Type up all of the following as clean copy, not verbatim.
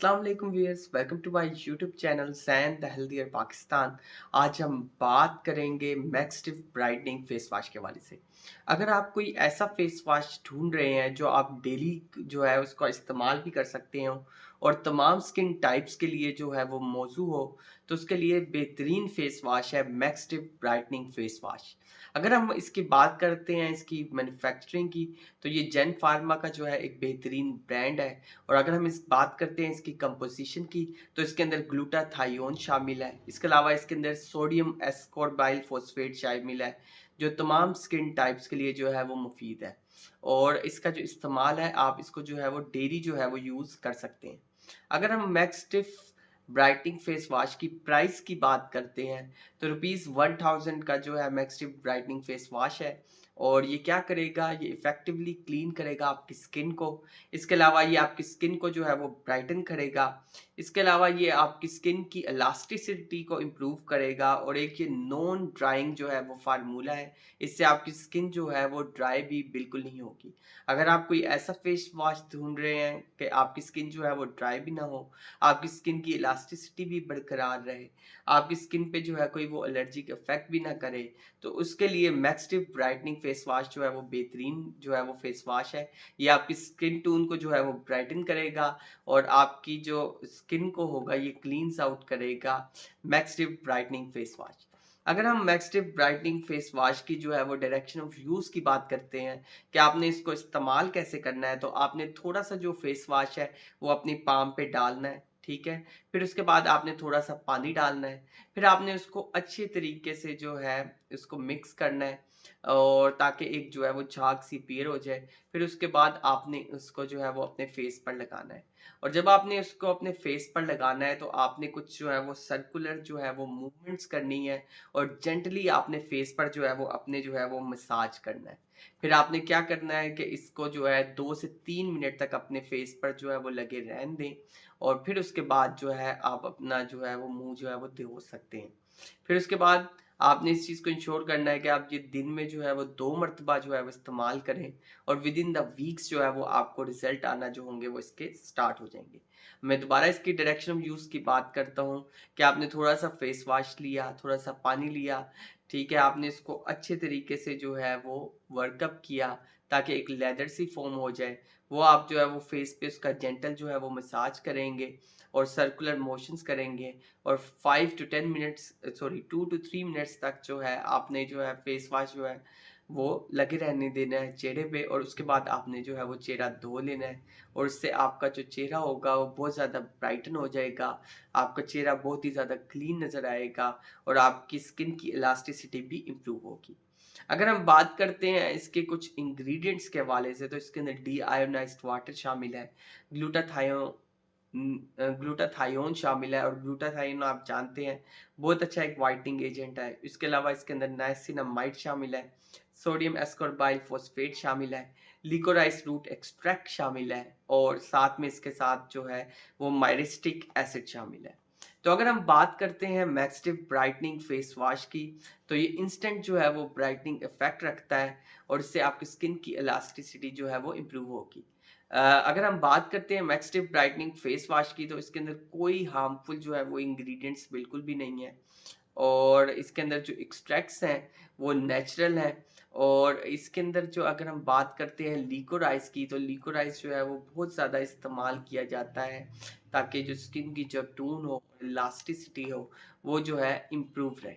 अस्सलाम वालेकुम viewers, welcome to my YouTube channel सैन द हेल्दियर पाकिस्तान। आज हम बात करेंगे मैक्सटिव ब्राइटनिंग फेस वॉश के हवाले से। अगर आप कोई ऐसा फेस वॉश ढूंढ रहे हैं जो आप डेली जो है उसका इस्तेमाल भी कर सकते हो और तमाम स्किन टाइप्स के लिए जो है वो मौजू हो, तो उसके लिए बेहतरीन फेस वॉश है मैक्सटिव ब्राइटनिंग फेस वॉश। अगर हम इसकी बात करते हैं इसकी मैन्युफैक्चरिंग की, तो ये जेन फार्मा का जो है एक बेहतरीन ब्रांड है। और अगर हम इस बात करते हैं इसकी कंपोजिशन की, तो इसके अंदर ग्लूटाथायोन शामिल है। इसके अलावा इसके अंदर सोडियम एस्कॉर्बाइल फॉस्फेट शामिल है, जो तमाम स्किन टाइप्स के लिए जो है वो मुफीद है। और इसका जो इस्तेमाल है, आप इसको जो है वो डेली जो है वो यूज़ कर सकते हैं। अगर हम मैक्सटिफ ब्राइटनिंग फेस वॉश की प्राइस की बात करते हैं, तो ₹1000 का जो है मैक्सटिफ ब्राइटनिंग फेस वॉश है। और ये क्या करेगा, ये इफेक्टिवली क्लीन करेगा आपकी स्किन को। इसके अलावा ये आपकी स्किन को जो है वो ब्राइटन करेगा। इसके अलावा ये आपकी स्किन की इलास्टिसिटी को इम्प्रूव करेगा। और एक ये नॉन ड्राइंग जो है वो फार्मूला है, इससे आपकी स्किन जो है वो ड्राई भी बिल्कुल नहीं होगी। अगर आप कोई ऐसा फेस वॉश ढूंढ रहे हैं कि आपकी स्किन जो है वो ड्राई भी ना हो, आपकी स्किन की इलास्टिसिटी भी बरकरार रहे, आपकी स्किन पे जो है कोई वो एलर्जिक इफेक्ट भी ना करे, तो उसके लिए मैक्सटिव ब्राइटनिंग फेस वॉश जो है वो बेहतरीन जो है वो फेस वॉश है। ये आपकी स्किन टोन को जो है वो ब्राइटन करेगा और आपकी जो स्किन को होगा ये क्लींस आउट करेगा मैक्सटिव ब्राइटनिंग फेस वॉश। अगर हम मैक्सटिव ब्राइटनिंग फेस वॉश की जो है वो डायरेक्शन ऑफ यूज़ की बात करते हैं कि आपने इसको इस्तेमाल कैसे करना है, तो आपने थोड़ा सा जो फेस वॉश है वो अपनी पाम पे डालना है, ठीक है। फिर उसके बाद आपने थोड़ा सा पानी डालना है। फिर आपने उसको अच्छे तरीके से जो है इसको मिक्स करना है, और ताकि एक जो है वो झाग सी पीयर हो जाए। फिर उसके बाद आपने उसको जो है वो अपने फेस पर लगाना है। और जब आपने उसको अपने फेस पर लगाना है, तो आपने कुछ जो है वो सर्कुलर जो है वो मूवमेंट्स करनी है, और जेंटली आपने फेस पर जो है वो अपने जो है वो मसाज करना है। फिर आपने क्या करना है कि इसको जो है 2 से 3 मिनट तक अपने फेस पर जो है वो लगे रहने दें। और फिर उसके बाद जो है आप अपना जो है वो मुँह जो है वो धो सकते हैं। फिर उसके बाद आपने इस चीज़ को इंश्योर करना है कि आप ये दिन में जो है वो 2 मर्तबा जो है वो इस्तेमाल करें, और विदिन द वीक्स जो है वो आपको रिज़ल्ट आना जो होंगे वो इसके स्टार्ट हो जाएँगे। मैं दोबारा इसकी डायरेक्शन ऑफ यूज़ की बात करता हूँ कि आपने थोड़ा-सा फेस वॉश लिया, थोड़ा-सा पानी लिया, ठीक है? आपने इसको अच्छे तरीके से जो है वो वर्कअप किया, ताकि एक लेदर सी फ़ॉर्म हो जाए। वो आप जो है वो फेस पे उसका जेंटल जो है वो मसाज करेंगे और सर्कुलर मोशंस करेंगे। और 5 to 10 minutes, sorry 2 to 3 minutes तक जो है आपने जो है फेस वॉश जो है वो लगे रहने देना है चेहरे पे। और उसके बाद आपने जो है वो चेहरा धो लेना है, और उससे आपका जो चेहरा होगा वो बहुत ज़्यादा ब्राइटन हो जाएगा। आपका चेहरा बहुत ही ज़्यादा क्लीन नज़र आएगा, और आपकी स्किन की इलास्टिसिटी भी इम्प्रूव होगी। अगर हम बात करते हैं इसके कुछ इंग्रेडिएंट्स के हवाले से, तो इसके अंदर डीआयोनाइज्ड वाटर शामिल है, ग्लूटाथायो ग्लूटाथायोन शामिल है। और ग्लूटाथायोन आप जानते हैं बहुत अच्छा एक व्हाइटनिंग एजेंट है। इसके अलावा इसके अंदर नाइसिनामाइड शामिल है, सोडियम एस्कॉर्बाइल फॉस्फेट शामिल है, लिकोराइस रूट एक्सट्रैक्ट शामिल है, और साथ में इसके साथ जो है वो मायरिस्टिक एसिड शामिल है। तो अगर हम बात करते हैं मैक्सटिव ब्राइटनिंग फेस वॉश की, तो ये इंस्टेंट जो है वो ब्राइटनिंग इफेक्ट रखता है, और इससे आपकी स्किन की इलास्टिसिटी जो है वो इम्प्रूव होगी। अगर हम बात करते हैं मैक्सटिव ब्राइटनिंग फेस वॉश की, तो इसके अंदर कोई हार्मफुल जो है वो इंग्रेडिएंट्स बिल्कुल भी नहीं है। और इसके अंदर जो एक्सट्रैक्ट्स हैं वो नेचुरल हैं। और इसके अंदर जो अगर हम बात करते हैं लिकोराइस की, तो लिकोराइस जो है वो बहुत ज़्यादा इस्तेमाल किया जाता है, ताकि जो स्किन की जो टोन हो, इलास्टिसिटी हो, वो जो है इम्प्रूव रहे।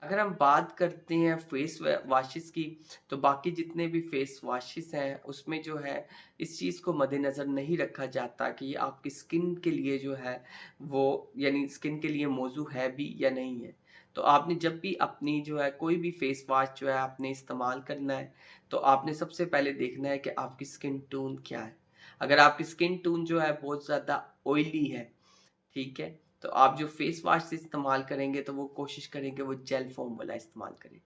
अगर हम बात करते हैं फेस वॉशेस की, तो बाकी जितने भी फेस वॉशेस हैं उसमें जो है इस चीज़ को मद्देनज़र नहीं रखा जाता कि ये आपकी स्किन के लिए जो है वो, यानी स्किन के लिए मौजू है भी या नहीं है। तो आपने जब भी अपनी जो है कोई भी फेस वॉश जो है आपने इस्तेमाल करना है, तो आपने सबसे पहले देखना है कि आपकी स्किन टोन क्या है। अगर आपकी स्किन टोन जो है बहुत ज़्यादा ऑयली है, ठीक है? तो आप जो फेस वॉश इस्तेमाल करेंगे, तो वो कोशिश करेंगे वो जेल फ़ॉर्म वाला इस्तेमाल करें।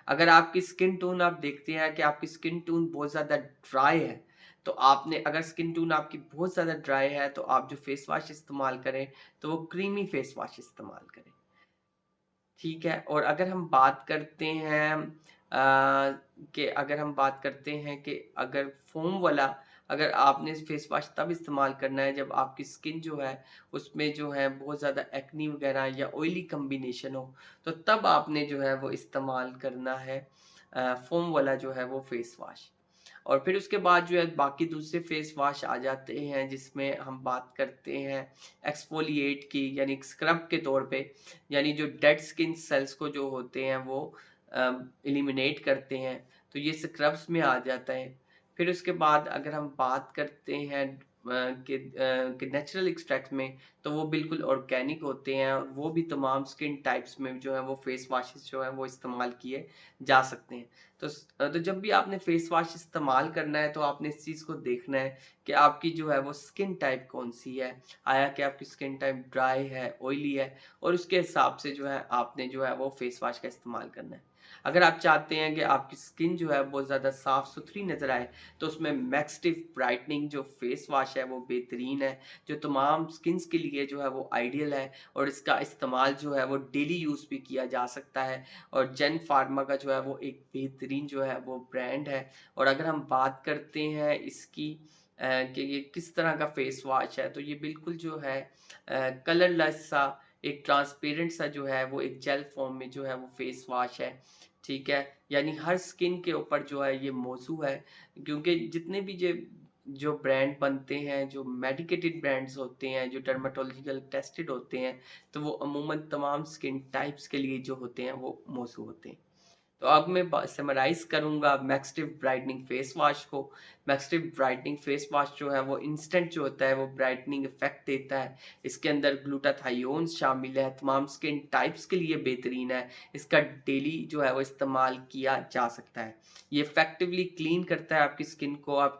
अगर आपकी स्किन टोन आप देखते हैं कि आपकी स्किन टोन बहुत ज़्यादा ड्राई है, तो आपने, अगर स्किन टोन आपकी बहुत ज़्यादा ड्राई है, तो आप जो फेस वॉश इस्तेमाल करें, तो वो क्रीमी फेस वॉश इस्तेमाल करें। ठीक है। और अगर हम बात करते हैं कि अगर हम बात करते हैं कि अगर फ़ोम वाला अगर आपने फेस वॉश तब इस्तेमाल करना है जब आपकी स्किन जो है उसमें जो है बहुत ज़्यादा एक्नी वगैरह या ऑयली कॉम्बिनेशन हो, तो तब आपने जो है वो इस्तेमाल करना है फ़ोम वाला जो है वो फेस वॉश। और फिर उसके बाद जो है बाकी दूसरे फेस वॉश आ जाते हैं जिसमें हम बात करते हैं एक्सफोलिएट की, यानी स्क्रब के तौर पे, यानी जो डेड स्किन सेल्स को जो होते हैं वो एलिमिनेट करते हैं, तो ये स्क्रब्स में आ जाता है। फिर उसके बाद अगर हम बात करते हैं कि नेचुरल एक्सट्रैक्ट में, तो वो बिल्कुल ऑर्गेनिक होते हैं और वो भी तमाम स्किन टाइप्स में जो है वो फेस वॉशेस जो है वो इस्तेमाल किए जा सकते हैं। तो जब भी आपने फेस वॉश इस्तेमाल करना है तो आपने इस चीज़ को देखना है कि आपकी जो है वो स्किन टाइप कौन-सी है। आया कि आपकी स्किन टाइप ड्राई है, ऑयली है, और उसके हिसाब से जो है आपने जो है वो फेस वॉश का इस्तेमाल करना है। अगर आप चाहते हैं कि आपकी स्किन जो है बहुत ज़्यादा साफ-सुथरी नज़र आए, तो उसमें मैक्सटिव ब्राइटनिंग जो फेस वॉश है वो बेहतरीन है, जो तमाम स्किन्स के लिए जो है वो आइडियल है, और इसका इस्तेमाल जो है वो डेली यूज़ भी किया जा सकता है। और जेन फार्मा का जो है वो एक बेहतरीन जो है वो ब्रांड है। और अगर हम बात करते हैं इसकी कि ये किस तरह का फेस वॉश है, तो ये बिल्कुल जो है कलरलेस सा, एक ट्रांसपेरेंट सा जो है वो एक जेल फॉर्म में जो है वो फेस वॉश है, ठीक है? यानी हर स्किन के ऊपर जो है ये मौजू है, क्योंकि जितने भी जो ब्रांड बनते हैं, जो मेडिकेटेड ब्रांड्स होते हैं, जो डर्माटोलॉजिकल टेस्टेड होते हैं, तो वो अमूमन तमाम स्किन टाइप्स के लिए जो होते हैं वो मौजू होते हैं। तो अब मैं समराइज करूंगा मैक्सटिव ब्राइटनिंग फेस वॉश को। मैक्सटिव ब्राइटनिंग फेस वॉश जो है वो इंस्टेंट जो होता है वो ब्राइटनिंग इफेक्ट देता है। इसके अंदर ग्लूटाथायोन्स शामिल है, तमाम स्किन टाइप्स के लिए बेहतरीन है। इसका डेली जो है वो इस्तेमाल किया जा सकता है। ये इफेक्टिवली क्लीन करता है आपकी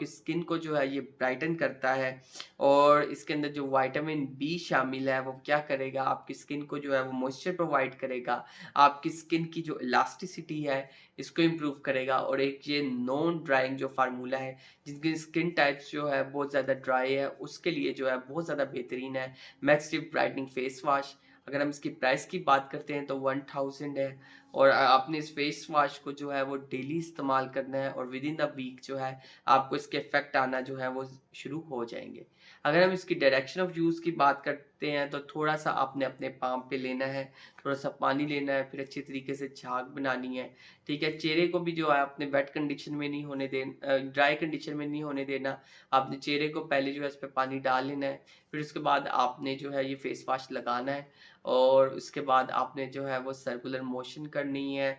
स्किन को जो है ये ब्राइटन करता है। और इसके अंदर जो विटामिन बी शामिल है वो क्या करेगा, आपकी स्किन को जो है वो मॉइस्चर प्रोवाइड करेगा, आपकी स्किन की जो इलास्टिसिटी है इसको इम्प्रूव करेगा। और एक ये नॉन ड्राइंग जो फार्मूला है, जिनकी स्किन टाइप्स जो है बहुत ज़्यादा ड्राई है उसके लिए जो है बहुत ज़्यादा बेहतरीन है मैक्सटिव ब्राइटनिंग फेस वॉश। अगर हम इसकी प्राइस की बात करते हैं तो 1000 है। और आपने इस फेस वॉश को जो है वो डेली इस्तेमाल करना है, और विद इन द वीक जो है आपको इसके इफेक्ट आना जो है वो शुरू हो जाएंगे। अगर हम इसकी डायरेक्शन ऑफ यूज़ की बात करते हैं तो थोड़ा सा आपने अपने पाम पे लेना है, थोड़ा सा पानी लेना है, फिर अच्छी तरीके से झाग बनानी है, ठीक है? चेहरे को भी जो है आपने वेट कंडीशन में नहीं होने ड्राई कंडीशन में नहीं होने देना। आपने चेहरे को पहले जो है इस पे पानी डाल लेना है, फिर उसके बाद आपने जो है ये फेस वॉश लगाना है, और उसके बाद आपने जो है वो सर्कुलर मोशन करनी है।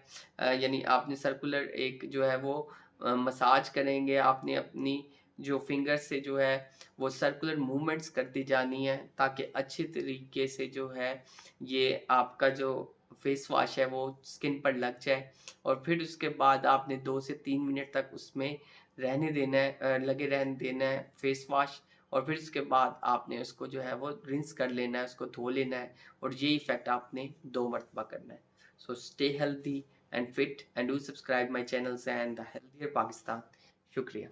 यानी आपने सर्कुलर एक जो है वो मसाज करेंगे, आपने अपनी जो फिंगर से जो है वो सर्कुलर मूवमेंट्स करती जानी है, ताकि अच्छी तरीके से जो है ये आपका जो फेस वॉश है वो स्किन पर लग जाए। और फिर उसके बाद आपने 2 से 3 मिनट तक उसमें रहने देना है, लगे रहने देना है फेस वॉश। और फिर उसके बाद आपने उसको जो है वो रिंस कर लेना है, उसको धो लेना है, और ये इफ़ेक्ट आपने 2 मरतबा करना है। So stay healthy and fit and do subscribe my channels and the healthier Pakistan. शुक्रिया।